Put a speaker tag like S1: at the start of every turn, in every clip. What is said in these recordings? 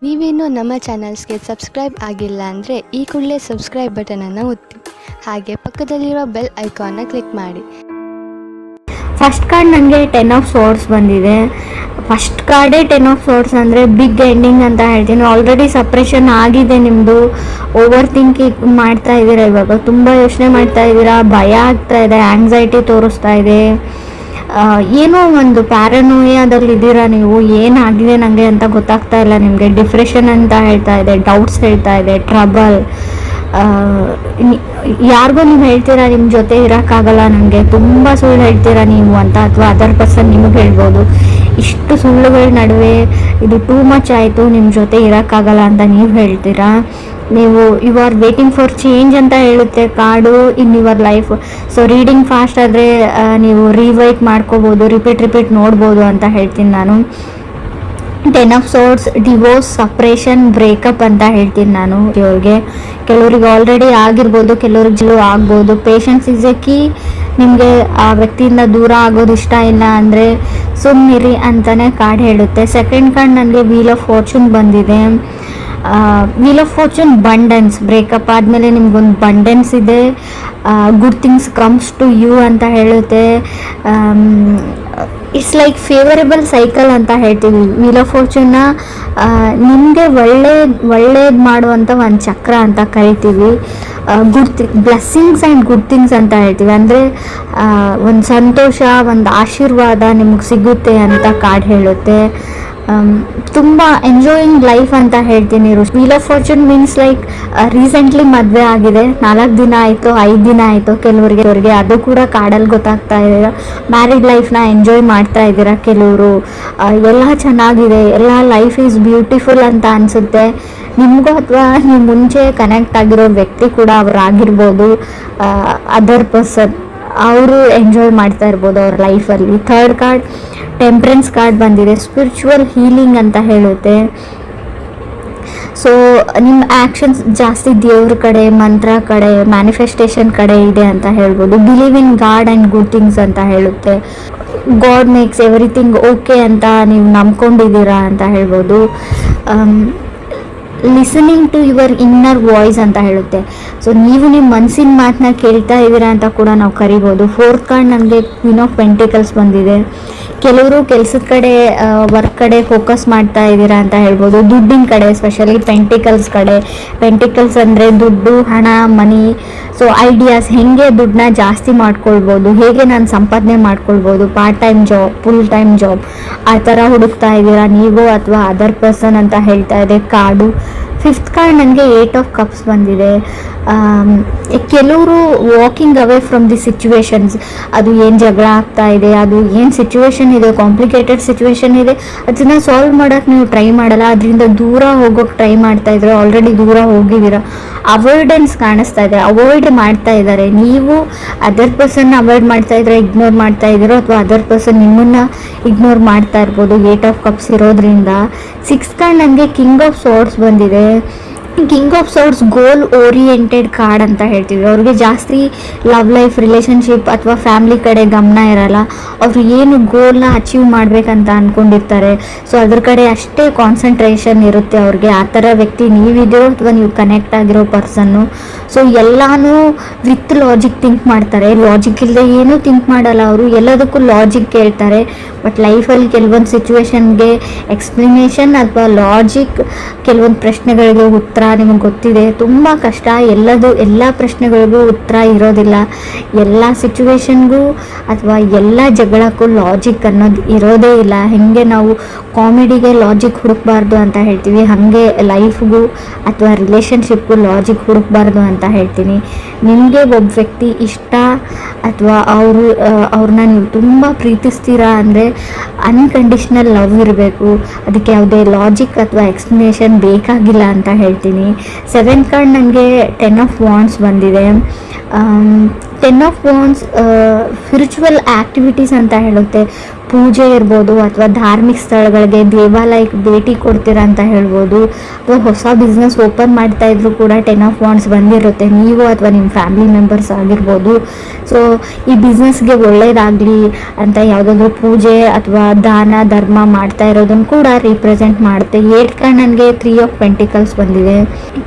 S1: ನೀವೇನು ನಮ್ಮ ಚಾನಲ್ಸ್ಗೆ ಸಬ್ಸ್ಕ್ರೈಬ್ ಆಗಿಲ್ಲ ಅಂದರೆ ಈ ಕೂಡಲೇ ಸಬ್ಸ್ಕ್ರೈಬ್ ಬಟನನ್ನು ಒತ್ತಿ, ಹಾಗೆ ಪಕ್ಕದಲ್ಲಿರೋ ಬೆಲ್ ಐಕಾನ್ನ ಕ್ಲಿಕ್ ಮಾಡಿ.
S2: ಫಸ್ಟ್ ಕಾರ್ಡ್ ನನಗೆ 10 ಆಫ್ ಸೋರ್ಸ್ ಬಂದಿದೆ. ಫಸ್ಟ್ ಕಾರ್ಡೇ 10 ಆಫ್ ಸೋರ್ಸ್ ಅಂದರೆ ಬಿಗ್ ಎಂಡಿಂಗ್ ಅಂತ ಹೇಳ್ತೀನಿ. ಆಲ್ರೆಡಿ ಸಪ್ರೆಷನ್ ಆಗಿದೆ ನಿಮ್ಮದು, ಓವರ್ ಥಿಂಕಿಂಗ್ ಮಾಡ್ತಾ ಇದ್ದೀರಾ, ಇವಾಗ ತುಂಬ ಯೋಚನೆ ಮಾಡ್ತಾ ಇದ್ದೀರಾ, ಭಯ ಆಗ್ತಾ ಇದೆ, ಆಂಗ್ಸೈಟಿ ತೋರಿಸ್ತಾ ಇದೆ, ಏನೋ ಒಂದು ಪ್ಯಾರನೋಯಾದಲ್ಲಿದ್ದೀರಾ ನೀವು. ಏನಾಗಿದೆ ನನಗೆ ಅಂತ ಗೊತ್ತಾಗ್ತಾ ಇಲ್ಲ ನಿಮಗೆ. ಡಿಪ್ರೆಷನ್ ಅಂತ ಹೇಳ್ತಾ ಇದೆ, ಡೌಟ್ಸ್ ಹೇಳ್ತಾ ಇದೆ, ಟ್ರಬಲ್. ಯಾರಿಗೂ ನೀವು ಹೇಳ್ತೀರಾ ನಿಮ್ಮ ಜೊತೆ ಇರೋಕ್ಕಾಗಲ್ಲ ನನಗೆ, ತುಂಬ ಸುಳ್ಳು ಹೇಳ್ತೀರಾ ನೀವು ಅಂತ, ಅಥವಾ ಅದರ್ ಪರ್ಸನ್ ನಿಮಗೆ ಹೇಳ್ಬೋದು. ಇಷ್ಟು ಸುಳ್ಳುಗಳ ನಡುವೆ ಇದು ಟೂ ಮಚ್ ಆಯಿತು, ನಿಮ್ಮ ಜೊತೆ ಇರೋಕ್ಕಾಗಲ್ಲ ಅಂತ ನೀವು ಹೇಳ್ತೀರಾ. ನೀವು you are waiting for change ಅಂತ ಹೇಳುತ್ತೆ card in your life. So reading fast ಆದರೆ ನೀವು ರಿವೈಟ್ ಮಾಡ್ಕೋಬೋದು, ರಿಪೀಟ್ ನೋಡ್ಬೋದು ಅಂತ ಹೇಳ್ತೀನಿ ನಾನು. 10 of swords divorce, separation, breakup ಅಂತ ಹೇಳ್ತೀನಿ ನಾನು ಇವ್ರಿಗೆ. ಕೆಲವ್ರಿಗೆ ಆಲ್ರೆಡಿ ಆಗಿರ್ಬೋದು, ಕೆಲವ್ರಿಗೆ ಆಗ್ಬೋದು. Patience is a key. ನಿಮಗೆ ಆ ವ್ಯಕ್ತಿಯಿಂದ ದೂರ ಆಗೋದು ಇಷ್ಟ ಇಲ್ಲ ಅಂದರೆ ಸುಮ್ಮನಿರಿ ಅಂತಲೇ ಕಾರ್ಡ್ ಹೇಳುತ್ತೆ. ಸೆಕೆಂಡ್ ಕಾರ್ಡ್ ನನಗೆ ವೀಲ್ ಆಫ್ ಫಾರ್ಚೂನ್ ಬಂದಿದೆ. Wheel of fortune abundance, breakup ಆದಮೇಲೆ ನಿಮ್ಗೊಂದು ಬಂಡೆನ್ಸ್ ಇದೆ, good things comes to you ಅಂತ ಹೇಳುತ್ತೆ. ಇಟ್ಸ್ ಲೈಕ್ ಫೇವರೇಬಲ್ ಸೈಕಲ್ ಅಂತ ಹೇಳ್ತೀವಿ. ವೀಲ್ ಆಫ್ ಫಾರ್ಚೂನ್ನ ನಿಮಗೆ ಒಳ್ಳೇದು ಮಾಡುವಂಥ ಒಂದು ಚಕ್ರ ಅಂತ ಕರಿತೀವಿ. ಬ್ಲೆಸ್ಸಿಂಗ್ಸ್ ಆ್ಯಂಡ್ ಗುಡ್ ಥಿಂಗ್ಸ್ ಅಂತ ಹೇಳ್ತೀವಿ. ಅಂದರೆ ಒಂದು ಸಂತೋಷ, ಒಂದು ಆಶೀರ್ವಾದ ನಿಮಗೆ ಸಿಗುತ್ತೆ ಅಂತ ಕಾರ್ಡ್ ಹೇಳುತ್ತೆ. ತುಂಬ ಎಂಜಾಯಿಂಗ್ ಲೈಫ್ ಅಂತ ಹೇಳ್ತೀನಿ. Wheel of fortune means like recently ಮದುವೆ ಆಗಿದೆ, 4 ದಿನ ಆಯಿತು, 5 ದಿನ ಆಯಿತು ಕೆಲವರಿಗೆ, ಅದು ಕೂಡ ಕಾರ್ಡಲ್ಲಿ ಗೊತ್ತಾಗ್ತಾ ಇದೆ. ಮ್ಯಾರಿಡ್ ಲೈಫ್ನ ಎಂಜಾಯ್ ಮಾಡ್ತಾ ಇದ್ದೀರಾ ಕೆಲವರು. ಎಲ್ಲ ಚೆನ್ನಾಗಿದೆ, ಎಲ್ಲ ಲೈಫ್ ಈಸ್ ಬ್ಯೂಟಿಫುಲ್ ಅಂತ ಅನಿಸುತ್ತೆ ನಿಮಗೂ, ಅಥವಾ ನೀವು ಮುಂಚೆ ಕನೆಕ್ಟ್ ಆಗಿರೋ ವ್ಯಕ್ತಿ ಕೂಡ ಅವರಾಗಿರ್ಬೋದು, ಅದರ್ ಪರ್ಸನ್, ಅವರು ಎಂಜಾಯ್ ಮಾಡ್ತಾ ಇರ್ಬೋದು ಅವ್ರ ಲೈಫಲ್ಲಿ. ಥರ್ಡ್ ಕಾರ್ಡ್ ಟೆಂಪ್ರೆನ್ಸ್ ಕಾರ್ಡ್ ಬಂದಿದೆ. ಸ್ಪಿರಿಚುವಲ್ ಹೀಲಿಂಗ್ ಅಂತ ಹೇಳುತ್ತೆ. ಸೊ ನಿಮ್ಮ ಆ್ಯಕ್ಷನ್ಸ್ ಜಾಸ್ತಿ ದೇವ್ರ ಕಡೆ, ಮಂತ್ರ ಕಡೆ, ಮ್ಯಾನಿಫೆಸ್ಟೇಷನ್ ಕಡೆ ಇದೆ ಅಂತ ಹೇಳ್ಬೋದು. Believe in god and good things ಅಂತ ಹೇಳುತ್ತೆ. ಗಾಡ್ ಮೇಕ್ಸ್ ಎವ್ರಿಥಿಂಗ್ ಓಕೆ ಅಂತ ನೀವು ನಂಬ್ಕೊಂಡಿದ್ದೀರಾ ಅಂತ ಹೇಳ್ಬೋದು. Listening to your inner voice ಅಂತ ಹೇಳುತ್ತೆ. ಸೊ ನೀವು ನಿಮ್ಮ ಮನಸ್ಸಿನ ಮಾತನ್ನ ಕೇಳ್ತಾ ಇದ್ದೀರಾ ಅಂತ ಕೂಡ ನಾವು ಕರಿಬೋದು. ಫೋರ್ತ್ ಕಾರ್ಡ್ ನನಗೆ ಕ್ವೀನ್ ಆಫ್ ಪೆಂಟಿಕಲ್ಸ್ ಬಂದಿದೆ. ಕೆಲವರು ಕೆಲಸದ ಕಡೆ, ವರ್ಕ್ ಕಡೆ ಫೋಕಸ್ ಮಾಡ್ತಾ ಇದ್ದೀರಾ ಅಂತ ಹೇಳ್ಬೋದು. ದುಡ್ಡಿನ ಕಡೆ, ಸ್ಪೆಷಲಿ ಪೆಂಟಿಕಲ್ಸ್ ಕಡೆ. ಪೆಂಟಿಕಲ್ಸ್ ಅಂದರೆ ದುಡ್ಡು, ಹಣ, ಮನಿ. ಸೊ ಐಡಿಯಾಸ್, ಹೇಗೆ ದುಡ್ಡನ್ನ ಜಾಸ್ತಿ ಮಾಡ್ಕೊಳ್ಬೋದು, ಹೇಗೆ ನಾನು ಸಂಪಾದನೆ ಮಾಡ್ಕೊಳ್ಬೋದು, part time job, full time job, ಆ ಥರ ಹುಡುಕ್ತಾ ಇದ್ದೀರಾ ನೀವು ಅಥವಾ ಅದರ್ ಪರ್ಸನ್ ಅಂತ ಹೇಳ್ತಾ ಇದೆ ಕಾರ್ಡು. ಫಿಫ್ತ್ ಕಾರ್ಡ್ ನನಗೆ 8 ಆಫ್ ಕಪ್ಸ್ ಬಂದಿದೆ. ಕೆಲವರು walking away from the situations. ಅದು ಏನು ಜಗಳ ಆಗ್ತಾ ಇದೆ, ಅದು ಏನು ಸಿಚುವೇಶನ್ ಇದೆ, ಕಾಂಪ್ಲಿಕೇಟೆಡ್ ಸಿಚುವೇಶನ್ ಇದೆ, ಅದನ್ನು ಸಾಲ್ವ್ ಮಾಡೋಕ್ಕೆ ನೀವು ಟ್ರೈ ಮಾಡಲ್ಲ, ಅದರಿಂದ ದೂರ ಹೋಗೋಕ್ಕೆ ಟ್ರೈ ಮಾಡ್ತಾ ಇದ್ರೆ ಆಲ್ರೆಡಿ ದೂರ ಹೋಗಿದ್ದೀರಾ. ಅವಾಯ್ಡೆನ್ಸ್ ಕಾಣಿಸ್ತಾ ಇದೆ, ಅವಾಯ್ಡ್ ಮಾಡ್ತಾ ಇದ್ದಾರೆ. ನೀವು ಅದರ್ ಪರ್ಸನ್ನ ಅವಾಯ್ಡ್ ಮಾಡ್ತಾ ಇದ್ರೆ, ಇಗ್ನೋರ್ ಮಾಡ್ತಾ ಇದ್ದೀರೋ, ಅಥವಾ ಅದರ್ ಪರ್ಸನ್ ನಿಮ್ಮನ್ನು ಇಗ್ನೋರ್ ಮಾಡ್ತಾ ಇರ್ಬೋದು 8 ಆಫ್ ಕಪ್ಸ್ ಇರೋದ್ರಿಂದ. 6th ಕಾರ್ಡ್ ನನಗೆ ಕಿಂಗ್ ಆಫ್ ಸೋರ್ಸ್ ಬಂದಿದೆ. King of swords goal oriented card ಅಂತ ಹೇಳ್ತೀವಿ. ಅವ್ರಿಗೆ ಜಾಸ್ತಿ ಲವ್ ಲೈಫ್, ರಿಲೇಷನ್ಶಿಪ್ ಅಥವಾ ಫ್ಯಾಮಿಲಿ ಕಡೆ ಗಮನ ಇರಲ್ಲ. ಅವರು ಏನು ಗೋಲ್ನ ಅಚೀವ್ ಮಾಡಬೇಕಂತ ಅಂದ್ಕೊಂಡಿರ್ತಾರೆ, ಸೊ ಅದ್ರ ಕಡೆ ಅಷ್ಟೇ ಕಾನ್ಸಂಟ್ರೇಷನ್ ಇರುತ್ತೆ ಅವ್ರಿಗೆ. ಆ ಥರ ವ್ಯಕ್ತಿ ನೀವಿದೆಯೋ ಅಥವಾ ನೀವು ಕನೆಕ್ಟ್ ಆಗಿರೋ ಪರ್ಸನ್ನು. ಸೊ ಎಲ್ಲನೂ ವಿತ್ ಲಾಜಿಕ್ ಥಿಂಕ್ ಮಾಡ್ತಾರೆ, ಲಾಜಿಕ್ ಇಲ್ಲದೆ ಏನೂ ಥಿಂಕ್ ಮಾಡಲ್ಲ ಅವರು, ಎಲ್ಲದಕ್ಕೂ ಲಾಜಿಕ್ ಕೇಳ್ತಾರೆ. ಬಟ್ ಲೈಫಲ್ಲಿ ಕೆಲವೊಂದು ಸಿಚುವೇಶನ್ಗೆ ಎಕ್ಸ್ಪ್ಲನೇಷನ್ ಅಥವಾ ಲಾಜಿಕ್, ಕೆಲವೊಂದು ಪ್ರಶ್ನೆಗಳಿಗೆ ಉತ್ತರ ನಿಮಗೆ ಗೊತ್ತಿದೆ, ತುಂಬ ಕಷ್ಟ. ಎಲ್ಲ ಪ್ರಶ್ನೆಗಳಿಗೂ ಉತ್ತರ ಇರೋದಿಲ್ಲ. ಎಲ್ಲ ಸಿಚುವೇಶನ್ಗೂ ಅಥವಾ ಎಲ್ಲ ಜಗಳಕ್ಕೂ ಲಾಜಿಕ್ ಅನ್ನೋದು ಇರೋದೇ ಇಲ್ಲ. ಹೇಗೆ ನಾವು ಕಾಮಿಡಿಗೆ ಲಾಜಿಕ್ ಹುಡುಕಬಾರ್ದು ಅಂತ ಹೇಳ್ತೀವಿ, ಹಾಗೆ ಲೈಫ್ಗೂ ಅಥವಾ ರಿಲೇಷನ್ಶಿಪ್ಗೂ ಲಾಜಿಕ್ ಹುಡುಕಬಾರ್ದು ಅಂತ ಹೇಳ್ತೀನಿ. ನಿಮಗೆ ಒಬ್ಬ ವ್ಯಕ್ತಿ ಇಷ್ಟ ಅಥವಾ ಅವ್ರನ್ನ ನೀವು ತುಂಬ ಪ್ರೀತಿಸ್ತೀರಾ ಅಂದರೆ ಅನ್ಕಂಡೀಷ್ನಲ್ ಲವ್ ಇರಬೇಕು. ಅದಕ್ಕೆ ಯಾವುದೇ ಲಾಜಿಕ್ ಅಥವಾ ಎಕ್ಸ್ಪ್ಲನೇಷನ್ ಬೇಕಾಗಿಲ್ಲ ಅಂತ ಹೇಳ್ತೀನಿ. 7th ಕಾರ್ಡ್ ನನಗೆ 10 ಆಫ್ ವಾಂಡ್ಸ್ ಬಂದಿದೆ. 10 ಆಫ್ ವಾಂಡ್ಸ್ ಸ್ಪಿರಿಚುವಲ್ ಆ್ಯಕ್ಟಿವಿಟೀಸ್ ಅಂತ ಹೇಳುತ್ತೆ. ಪೂಜೆ ಇರ್ಬೋದು ಅಥವಾ ಧಾರ್ಮಿಕ ಸ್ಥಳಗಳಿಗೆ ದೇವಾಲಯಕ್ಕೆ ಭೇಟಿ ಕೊಡ್ತೀರಾ ಅಂತ ಹೇಳ್ಬೋದು. ಅಥವಾ ಹೊಸ ಬಿಸ್ನೆಸ್ ಓಪನ್ ಮಾಡ್ತಾ ಇದ್ರು ಕೂಡ 10 ಆಫ್ ವಾಂಡ್ಸ್ ಬಂದಿರುತ್ತೆ, ನೀವು ಅಥವಾ ನಿಮ್ಮ ಫ್ಯಾಮಿಲಿ ಮೆಂಬರ್ಸ್ ಆಗಿರ್ಬೋದು. ಸೊ ಈ ಬಿಸ್ನೆಸ್ಗೆ ಒಳ್ಳೇದಾಗಲಿ ಅಂತ ಯಾವುದಾದ್ರೂ ಪೂಜೆ ಅಥವಾ ದಾನ ಧರ್ಮ ಮಾಡ್ತಾ ಇರೋದನ್ನು ಕೂಡ ರಿಪ್ರೆಸೆಂಟ್ ಮಾಡುತ್ತೆ. 8 ಕಾರ್ಡ್ ನನಗೆ 3 ಆಫ್ ಪೆಂಟಿಕಲ್ಸ್ ಬಂದಿದೆ.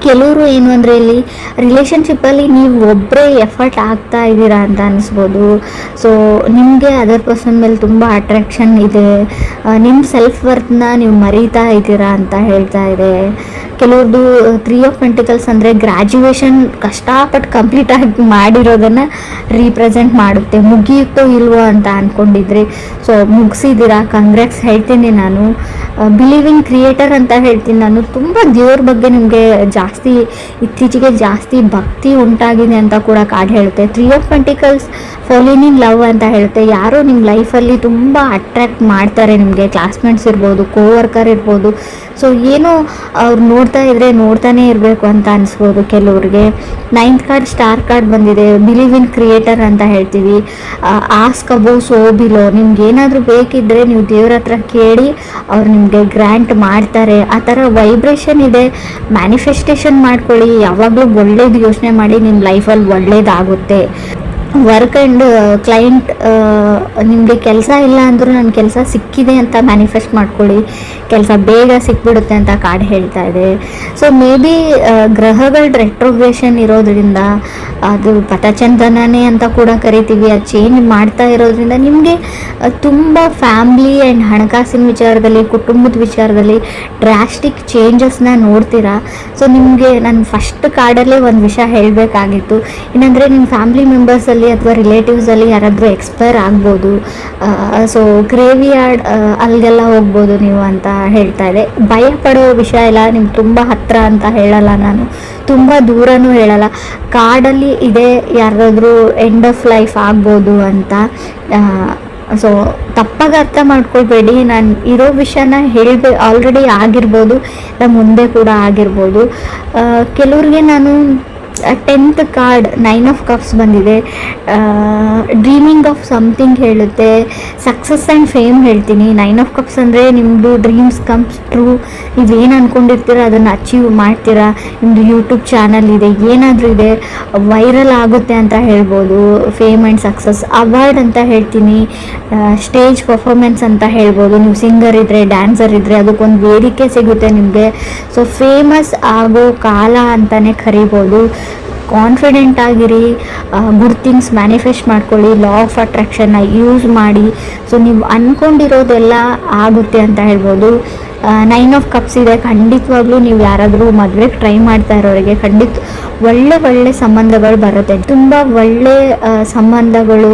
S2: ಕೆಲವರು ಏನು ಅಂದರೆ ಇಲ್ಲಿ ರಿಲೇಷನ್ಶಿಪ್ಪಲ್ಲಿ ನೀವು ಒಬ್ಬರೇ ಎಫರ್ಟ್ ಆಗ್ತಾ ಇದ್ದೀರಾ ಅಂತ ಅನಿಸ್ಬೋದು. ಸೊ ನಿಮಗೆ ಅದರ್ ಪರ್ಸನ್ ಮೇಲೆ ತುಂಬ ಅಟ್ರಾಕ್ಷನ್ ಇದೆ, ನಿಮ್ಮ ಸೆಲ್ಫ್ ವರ್ತ್ನ ನೀವು ಮರೀತಾ ಇದ್ದೀರಾ ಅಂತ ಹೇಳ್ತಾ ಇದೆ. ಕೆಲವ್ರದ್ದು 3 ಆಫ್ ಪೆಂಟಿಕಲ್ಸ್ ಅಂದರೆ ಗ್ರ್ಯಾಜುಯೇಷನ್ ಕಷ್ಟಪಟ್ಟು ಕಂಪ್ಲೀಟ್ ಆಗಿ ಮಾಡಿರೋದನ್ನು ರೀಪ್ರೆಸೆಂಟ್ ಮಾಡುತ್ತೆ. ಮುಗಿಯುತ್ತೋ ಇಲ್ವೋ ಅಂತ ಅಂದ್ಕೊಂಡಿದ್ರಿ, ಸೊ ಮುಗಿಸಿದ್ದೀರಾ, ಕಂಗ್ರಾಟ್ಸ್ ಹೇಳ್ತೀನಿ ನಾನು. ಬಿಲೀವಿಂಗ್ ಕ್ರಿಯೇಟರ್ ಅಂತ ಹೇಳ್ತೀನಿ ನಾನು. ತುಂಬ ದೇವ್ರ ಬಗ್ಗೆ ನಿಮಗೆ ಇತ್ತೀಚೆಗೆ ಜಾಸ್ತಿ ಭಕ್ತಿ ಉಂಟಾಗಿದೆ ಅಂತ ಕೂಡ ಕಾರ್ಡ್ ಹೇಳುತ್ತೆ. 3 of pentacles falling in love ಅಂತ ಹೇಳುತ್ತೆ. ಯಾರೋ ನಿಮ್ಮ ಲೈಫಲ್ಲಿ ತುಂಬ ಅಟ್ರ್ಯಾಕ್ಟ್ ಮಾಡ್ತಾರೆ, ನಿಮಗೆ ಕ್ಲಾಸ್ಮೇಟ್ಸ್ ಇರ್ಬೋದು, ಕೋವರ್ಕರ್ ಇರ್ಬೋದು. ಸೊ ಏನೋ ಅವ್ರು ನೋಡ್ತಾ ಇದ್ರೆ ನೋಡ್ತಾನೆ ಇರಬೇಕು ಅಂತ ಅನಿಸ್ಬೋದು ಕೆಲವ್ರಿಗೆ. 9th ಕಾರ್ಡ್ ಸ್ಟಾರ್ ಕಾರ್ಡ್ ಬಂದಿದೆ. ಬಿಲೀವ್ ಇನ್ ಕ್ರಿಯೇಟರ್ ಅಂತ ಹೇಳ್ತೀವಿ. ಆಸ್ಕ್ ಅಬೌವ್ ಸೋ ಬಿಲೋ, ನಿಮ್ಗೆ ಏನಾದರೂ ಬೇಕಿದ್ದರೆ ನೀವು ದೇವ್ರ ಹತ್ರ ಕೇಳಿ ಅವ್ರು ನಿಮಗೆ ಗ್ರ್ಯಾಂಟ್ ಮಾಡ್ತಾರೆ. ಆ ಥರ ವೈಬ್ರೇಷನ್ ಇದೆ. ಮ್ಯಾನಿಫೆಸ್ಟೇಷನ್ ಮಾಡ್ಕೊಳ್ಳಿ, ಯಾವಾಗಲೂ ಒಳ್ಳೇದು ಯೋಚನೆ ಮಾಡಿ, ನಿಮ್ಮ ಲೈಫಲ್ಲಿ ಒಳ್ಳೇದಾಗುತ್ತೆ. ವರ್ಕ್ ಆ್ಯಂಡ್ ಕ್ಲೈಂಟ್, ನಿಮಗೆ ಕೆಲಸ ಇಲ್ಲ ಅಂದರೂ ನನ್ನ ಕೆಲಸ ಸಿಕ್ಕಿದೆ ಅಂತ ಮ್ಯಾನಿಫೆಸ್ಟ್ ಮಾಡ್ಕೊಳ್ಳಿ, ಕೆಲಸ ಬೇಗ ಸಿಕ್ಬಿಡುತ್ತೆ ಅಂತ ಕಾರ್ಡ್ ಹೇಳ್ತಾ ಇದೆ. ಸೊ ಮೇ ಬಿ ಗ್ರಹಗಳ ರೆಟ್ರೋಗ್ರೇಷನ್ ಇರೋದ್ರಿಂದ, ಅದು ಪಥಚಂದನನೇ ಅಂತ ಕೂಡ ಕರಿತೀವಿ, ಅದು ಚೇಂಜ್ ಮಾಡ್ತಾ ಇರೋದ್ರಿಂದ ನಿಮಗೆ ತುಂಬ ಫ್ಯಾಮ್ಲಿ ಆ್ಯಂಡ್ ಹಣಕಾಸಿನ ವಿಚಾರದಲ್ಲಿ, ಕುಟುಂಬದ ವಿಚಾರದಲ್ಲಿ ಡ್ರಾಸ್ಟಿಕ್ ಚೇಂಜಸ್ನ ನೋಡ್ತೀರಾ. ಸೊ ನಿಮಗೆ ನಾನು ಫಸ್ಟ್ ಕಾರ್ಡಲ್ಲೇ ಒಂದು ವಿಷಯ ಹೇಳಬೇಕಾಗಿತ್ತು, ಏನಂದರೆ ನಿಮ್ಮ ಫ್ಯಾಮ್ಲಿ ಮೆಂಬರ್ಸಲ್ಲಿ ಅಥವಾ ರಿಲೇಟಿವ್ಸಲ್ಲಿ ಯಾರಾದರೂ ಎಕ್ಸ್ಪೈರ್ ಆಗ್ಬೋದು. ಸೊ ಗ್ರೇವಿಯಾರ್ಡ್ ಅಲ್ಲಿಗೆಲ್ಲ ಹೋಗ್ಬೋದು ನೀವು ಅಂತ ಹೇಳ್ತಾ ಇದೆ. ಭಯ ಪಡೋ ವಿಷಯ ಇಲ್ಲ, ನಿಮ್ಗೆ ತುಂಬ ಹತ್ತಿರ ಅಂತ ಹೇಳಲ್ಲ ನಾನು, ತುಂಬ ದೂರನೂ ಹೇಳಲ್ಲ. ಕಾರ್ಡಲ್ಲಿ ಇದೆ ಯಾರಾದರೂ ಎಂಡ್ ಆಫ್ ಲೈಫ್ ಆಗ್ಬೋದು ಅಂತ. ಸೊ ತಪ್ಪಾಗಿ ಅರ್ಥ ಮಾಡ್ಕೊಳ್ಬೇಡಿ, ನಾನು ಇರೋ ವಿಷಯನ ಆಲ್ರೆಡಿ ಆಗಿರ್ಬೋದು, ಮುಂದೆ ಕೂಡ ಆಗಿರ್ಬೋದು. ಕೆಲವ್ರಿಗೆ ನಾನು 10th ಕಾರ್ಡ್ 9 ಆಫ್ ಕಪ್ಸ್ ಬಂದಿದೆ. ಡ್ರೀಮಿಂಗ್ ಆಫ್ ಸಮಥಿಂಗ್ ಹೇಳುತ್ತೆ, ಸಕ್ಸಸ್ ಆ್ಯಂಡ್ ಫೇಮ್ ಹೇಳ್ತೀನಿ. 9 ಆಫ್ ಕಪ್ಸ್ ಅಂದರೆ ನಿಮ್ಮದು ಡ್ರೀಮ್ಸ್ ಕಮ್ಸ್ ಟ್ರೂ, ನೀವೇನು ಅಂದ್ಕೊಂಡಿರ್ತೀರ ಅದನ್ನು ಅಚೀವ್ ಮಾಡ್ತೀರಾ. ನಿಮ್ಮದು ಯೂಟ್ಯೂಬ್ ಚಾನಲ್ ಇದೆ, ಏನಾದರೂ ಇದೆ, ವೈರಲ್ ಆಗುತ್ತೆ ಅಂತ ಹೇಳ್ಬೋದು. Fame and success. ಅವಾರ್ಡ್ ಅಂತ ಹೇಳ್ತೀನಿ, ಸ್ಟೇಜ್ ಪರ್ಫಾರ್ಮೆನ್ಸ್ ಅಂತ ಹೇಳ್ಬೋದು. ನೀವು ಸಿಂಗರ್ ಇದ್ದರೆ, ಡ್ಯಾನ್ಸರ್ ಇದ್ದರೆ ಅದಕ್ಕೊಂದು ವೇದಿಕೆ ಸಿಗುತ್ತೆ ನಿಮಗೆ. ಸೊ ಫೇಮಸ್ ಆಗೋ ಕಾಲ ಅಂತಲೇ ಕರಿಬೋದು. ಕಾನ್ಫಿಡೆಂಟ್ ಆಗಿರಿ, ಗುಡ್ ಥಿಂಗ್ಸ್ ಮ್ಯಾನಿಫೆಸ್ಟ್ ಮಾಡ್ಕೊಳ್ಳಿ, ಲಾ ಆಫ್ ಅಟ್ರಾಕ್ಷನ್ನ ಯೂಸ್ ಮಾಡಿ. ಸೊ ನೀವು ಅಂದ್ಕೊಂಡಿರೋದೆಲ್ಲ ಆಗುತ್ತೆ ಅಂತ ಹೇಳ್ಬೋದು. 9 ಆಫ್ ಕಪ್ಸ್ ಇದೆ. ಖಂಡಿತವಾಗ್ಲೂ ನೀವು ಯಾರಾದರೂ ಮದುವೆಗೆ ಟ್ರೈ ಮಾಡ್ತಾ ಇರೋರಿಗೆ ಒಳ್ಳೆ ಸಂಬಂಧಗಳು ಬರುತ್ತೆ. ತುಂಬ ಒಳ್ಳೆ ಸಂಬಂಧಗಳು,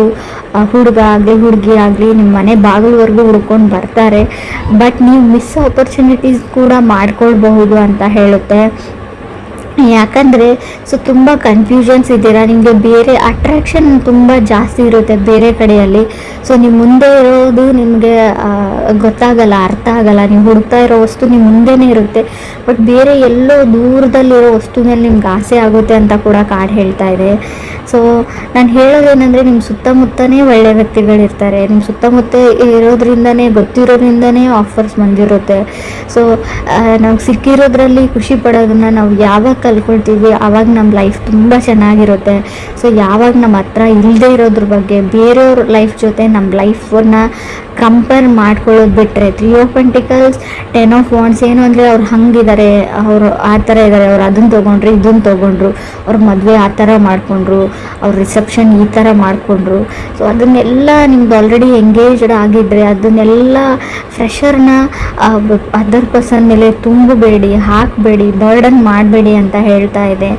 S2: ಹುಡುಗ ಆಗಲಿ ಹುಡುಗಿ ಆಗಲಿ ನಿಮ್ಮ ಮನೆ ಬಾಗಿಲವರೆಗೂ ಹುಡ್ಕೊಂಡು ಬರ್ತಾರೆ. ಬಟ್ ನೀವು ಮಿಸ್ ಆಪರ್ಚುನಿಟೀಸ್ ಕೂಡ ಮಾಡ್ಕೊಳ್ಬಹುದು ಅಂತ ಹೇಳುತ್ತೆ. ಯಾಕಂದರೆ ಸೊ ತುಂಬ ಕನ್ಫ್ಯೂಷನ್ಸ್ ಇದ್ದೀರಾ, ನಿಮಗೆ ಬೇರೆ ಅಟ್ರಾಕ್ಷನ್ ತುಂಬ ಜಾಸ್ತಿ ಇರುತ್ತೆ ಬೇರೆ ಕಡೆಯಲ್ಲಿ. ಸೊ ನಿಮ್ಮ ಮುಂದೆ ಇರೋದು ನಿಮಗೆ ಗೊತ್ತಾಗಲ್ಲ, ಅರ್ಥ ಆಗಲ್ಲ. ನೀವು ಹುಡುಕ್ತಾ ಇರೋ ವಸ್ತು ನಿಮ್ಮ ಮುಂದೆನೇ ಇರುತ್ತೆ, ಬಟ್ ಬೇರೆ ಎಲ್ಲೋ ದೂರದಲ್ಲಿರೋ ವಸ್ತು ಮೇಲೆ ನಿಮ್ಗೆ ಆಸೆ ಆಗುತ್ತೆ ಅಂತ ಕೂಡ ಕಾರ್ಡ್ ಹೇಳ್ತಾ ಇದೆ. ಸೊ ನಾನು ಹೇಳೋದೇನೆಂದರೆ ನಿಮ್ಮ ಸುತ್ತಮುತ್ತನೇ ಒಳ್ಳೆಯ ವ್ಯಕ್ತಿಗಳಿರ್ತಾರೆ, ನಿಮ್ಮ ಸುತ್ತಮುತ್ತ ಇರೋದ್ರಿಂದನೇ, ಗೊತ್ತಿರೋದ್ರಿಂದನೇ ಆಫರ್ಸ್ ಬಂದಿರುತ್ತೆ. ಸೊ ನಾವು ಸಿಕ್ಕಿರೋದ್ರಲ್ಲಿ ಖುಷಿ ಪಡೋದನ್ನು ನಾವು ಯಾವಾಗ ಕಲ್ಕೊಳ್ತೀವಿ ಆವಾಗ ನಮ್ಮ ಲೈಫ್ ತುಂಬ ಚೆನ್ನಾಗಿರುತ್ತೆ. ಸೊ ಯಾವಾಗ ನಮ್ಮ ಹತ್ರ ಇಲ್ಲದೆ ಇರೋದ್ರ ಬಗ್ಗೆ ಬೇರೆಯವ್ರ ಲೈಫ್ ಜೊತೆ ನಮ್ಮ ಲೈಫನ್ನು ಕಂಪೇರ್ ಮಾಡ್ಕೊಳ್ಳೋದು ಬಿಟ್ಟರೆ, 3 ಆಫ್ ಪೆಂಟಿಕಲ್ಸ್ 10 ಆಫ್ ವಾಂಡ್ಸ್ ಏನು ಅಂದರೆ ಅವ್ರು ಹಂಗಿದ್ದಾರೆ, ಅವರು ಆ ಥರ ಇದ್ದಾರೆ, ಅವ್ರು ಅದನ್ನು ತೊಗೊಂಡ್ರು ಇದನ್ನು ತೊಗೊಂಡ್ರು, ಅವ್ರ ಮದುವೆ ಆ ಥರ ಮಾಡಿಕೊಂಡ್ರು, ಅವ್ರ ರಿಸೆಪ್ಷನ್ ಈ ಥರ ಮಾಡಿಕೊಂಡ್ರು. ಸೊ ಅದನ್ನೆಲ್ಲ ನಿಮ್ದು ಆಲ್ರೆಡಿ ಎಂಗೇಜ್ಡ್ ಆಗಿದ್ದರೆ ಅದನ್ನೆಲ್ಲ ಫ್ರೆಷರ್ನ ಅದರ್ ಪರ್ಸನ್ ಮೇಲೆ ತುಂಬಬೇಡಿ, ಹಾಕಬೇಡಿ, ಬರ್ಡನ್ ಮಾಡಬೇಡಿ ಅಂತ ಹೇಳ್ತಾ ಇದೆ.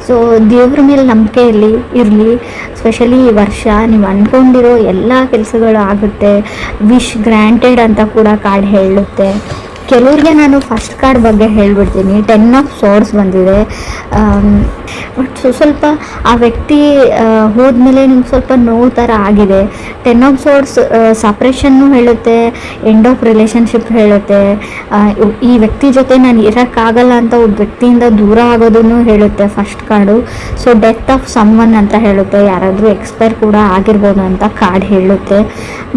S2: ಸೊ ದೇವ್ರ ಮೇಲೆ ನಂಬಿಕೆ ಇರಲಿ. ಸ್ಪೆಷಲಿ ಈ ವರ್ಷ ನೀವು ಅಂದ್ಕೊಂಡಿರೋ ಎಲ್ಲ ಕೆಲಸಗಳು ಆಗುತ್ತೆ. ವಿಶ್ ಗ್ರ್ಯಾಂಟೆಡ್ ಅಂತ ಕೂಡ ಕಾರ್ಡ್ ಹೇಳುತ್ತೆ. ಕೆಲವ್ರಿಗೆ ನಾನು ಫಸ್ಟ್ ಕಾರ್ಡ್ ಬಗ್ಗೆ ಹೇಳ್ಬಿಡ್ತೀನಿ. 10 ಆಫ್ ಸೋರ್ಸ್ ಬಂದಿದೆ. ಬಟ್ ಸ್ವಲ್ಪ ಆ ವ್ಯಕ್ತಿ ಹೋದ್ಮೇಲೆ ನಿಮ್ಗೆ ಸ್ವಲ್ಪ ನೋವು ಥರ ಆಗಿದೆ. 10 ಆಫ್ ಸೋರ್ಸ್ ಸಪ್ರೇಷನ್ನು ಹೇಳುತ್ತೆ, ಎಂಡ್ ಆಫ್ ರಿಲೇಷನ್ಶಿಪ್ ಹೇಳುತ್ತೆ. ಈ ವ್ಯಕ್ತಿ ಜೊತೆ ನಾನು ಇರೋಕ್ಕಾಗಲ್ಲ ಅಂತ ಒಬ್ಬ ವ್ಯಕ್ತಿಯಿಂದ ದೂರ ಆಗೋದನ್ನು ಹೇಳುತ್ತೆ first card. So death of someone ಅಂತ ಹೇಳುತ್ತೆ, ಯಾರಾದರೂ ಎಕ್ಸ್ಪೈರ್ ಕೂಡ ಆಗಿರ್ಬೋದು ಅಂತ ಕಾರ್ಡ್ ಹೇಳುತ್ತೆ.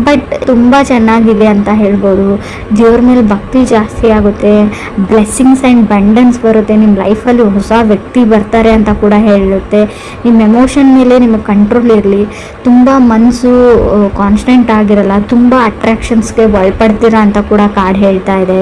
S2: ಬಟ್ ತುಂಬ ಚೆನ್ನಾಗಿದೆ ಅಂತ ಹೇಳ್ಬೋದು. ದೇವ್ರ ಮೇಲೆ ಭಕ್ತಿ ಜಾಸ್ತಿ ಆಗುತ್ತೆ, ಬ್ಲೆಸ್ಸಿಂಗ್ಸ್ ಆ್ಯಂಡ್ ಬಂಡನ್ಸ್ ಬರುತ್ತೆ, ನಿಮ್ಮ ಲೈಫಲ್ಲಿ ಹೊಸ ವ್ಯಕ್ತಿ ಬರ್ತಾರೆ ಅಂತ ಕೂಡ ಹೇಳುತ್ತೆ. ನಿಮ್ಮ ಎಮೋಷನ್ ಮೇಲೆ ನಿಮಗೆ ಕಂಟ್ರೋಲ್ ಇರಲಿ, ತುಂಬ ಮನಸ್ಸು ಕಾನ್ಸ್ಟೆಂಟ್ ಆಗಿರಲ್ಲ, ತುಂಬ ಅಟ್ರಾಕ್ಷನ್ಸ್ಗೆ ಒಳಪಡ್ತೀರಾ ಅಂತ ಕೂಡ ಕಾರ್ಡ್ ಹೇಳ್ತಾ ಇದೆ.